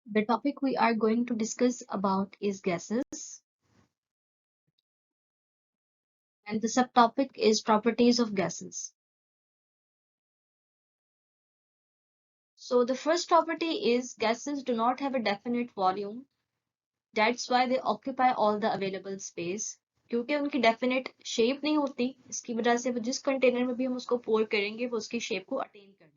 The topic we are going to discuss about is gases, and the subtopic is properties of gases. So the first property is gases do not have a definite volume. That's why they occupy all the available space. क्योंकि उनकी definite shape नहीं होती, इसकी वजह से वो जिस container में भी हम उसको pour करेंगे वो उसकी shape को attain कर लेते हैं.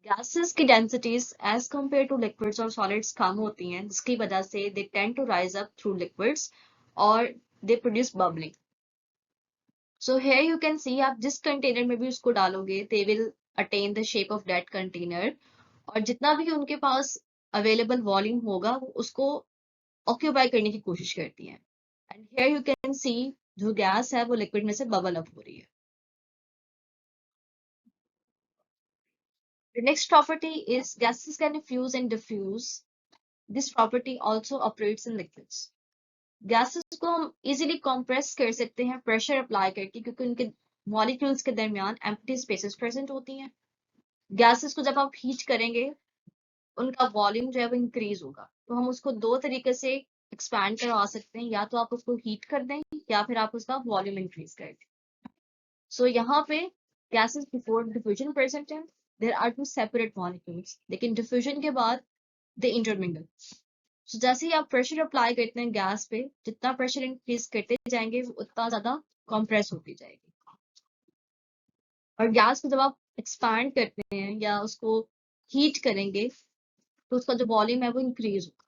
Gases की densities as compared to liquids और solids कम होती हैं, जिसकी वजह से they tend to rise up through liquids or they produce bubbling. So here you can see आप जिस कंटेनर में भी उसको डालोगे they will attain the shape of that container और जितना भी उनके पास available volume होगा वो उसको occupy करने की कोशिश करती हैं. And here you can see जो गैस है वो लिक्विड में से बबल अप हो रही है. The next property is gases can fuse and diffuse. This property also operates in liquids. Gases को हम इजीली कंप्रेस कर सकते हैं प्रेशर अप्लाई करके क्योंकि उनके मॉलिक्यूल्स के दरमियान एम्प्टी स्पेसेस प्रेजेंट होती हैं. गैसेस को जब आप हीट करेंगे उनका वॉल्यूम जो है वो इंक्रीज होगा, तो हम उसको दो तरीके से एक्सपैंड करवा सकते हैं, या तो आप उसको हीट कर दें या फिर आप उसका वॉल्यूम इंक्रीज कर दें. सो यहाँ पे गैसेस बिफोर डिफ्यूजन प्रेजेंट है, there are two separate molecules, लेकिन डिफ्यूजन के बाद दे इंटरमिंगल. So, जैसे ही आप प्रेशर अप्लाई करते हैं गैस पे, जितना प्रेशर इंक्रीज करते जाएंगे उतना ज्यादा कंप्रेस होती जाएगी. और गैस को जब आप एक्सपैंड करते हैं या उसको हीट करेंगे तो उसका जो वॉल्यूम है वो इंक्रीज होगा.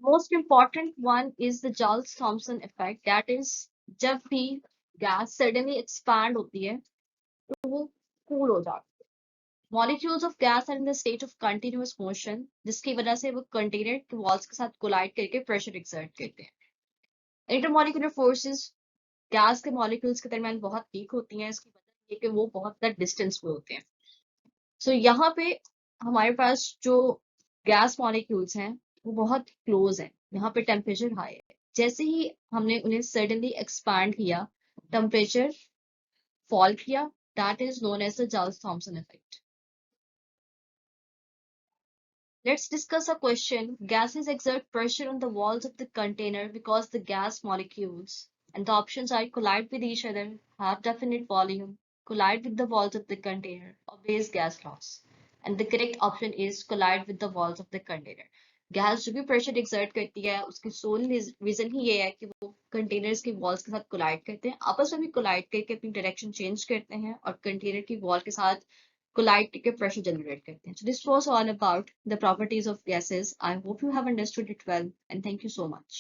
Most important one is the Joule's Thomson effect. That is जब भी गैस सडनली एक्सपैंड होती है तो वो कूल हो जाती है. Molecules of gas are in the state of continuous motion, जिसकी वजह से वो कंटेनर के वॉल्स के साथ कोलाइड करके प्रेशर एक्सर्ट करते हैं. इंटरमॉलिक्यूलर फोर्सेस गैस के मॉलिक्यूल्स के दरमियान बहुत वीक होती हैं, इसकी वजह ये कि वो बहुत ज़्यादा डिस्टेंस पे होते हैं. सो यहाँ पे हमारे पास जो गैस मॉलिक्यूल्स हैं वो बहुत क्लोज हैं, यहाँ पे टेम्परेचर हाई है. जैसे ही हमने उन्हें सडनली एक्सपैंड किया, टेम्परेचर फॉल किया. That is known as the Joule's Thomson effect. Let's discuss a question. Gases exert pressure on the walls of the container because the gas molecules, and the options are collide with each other, have definite volume, collide with the walls of the container, obeys gas laws. And the correct option is collide with the walls of the container. Gas जो भी pressure exert करती है उसकी soul reason ही ये है कि वो containers की वॉल्स के साथ कोलाइड करते हैं, आपस में भी कोलाइड करके अपनी डायरेक्शन चेंज करते हैं और कंटेनर की वॉल के साथ collide के pressure generate करते हैं. So this was all about the properties of gases. I hope you have understood it well and thank you so much.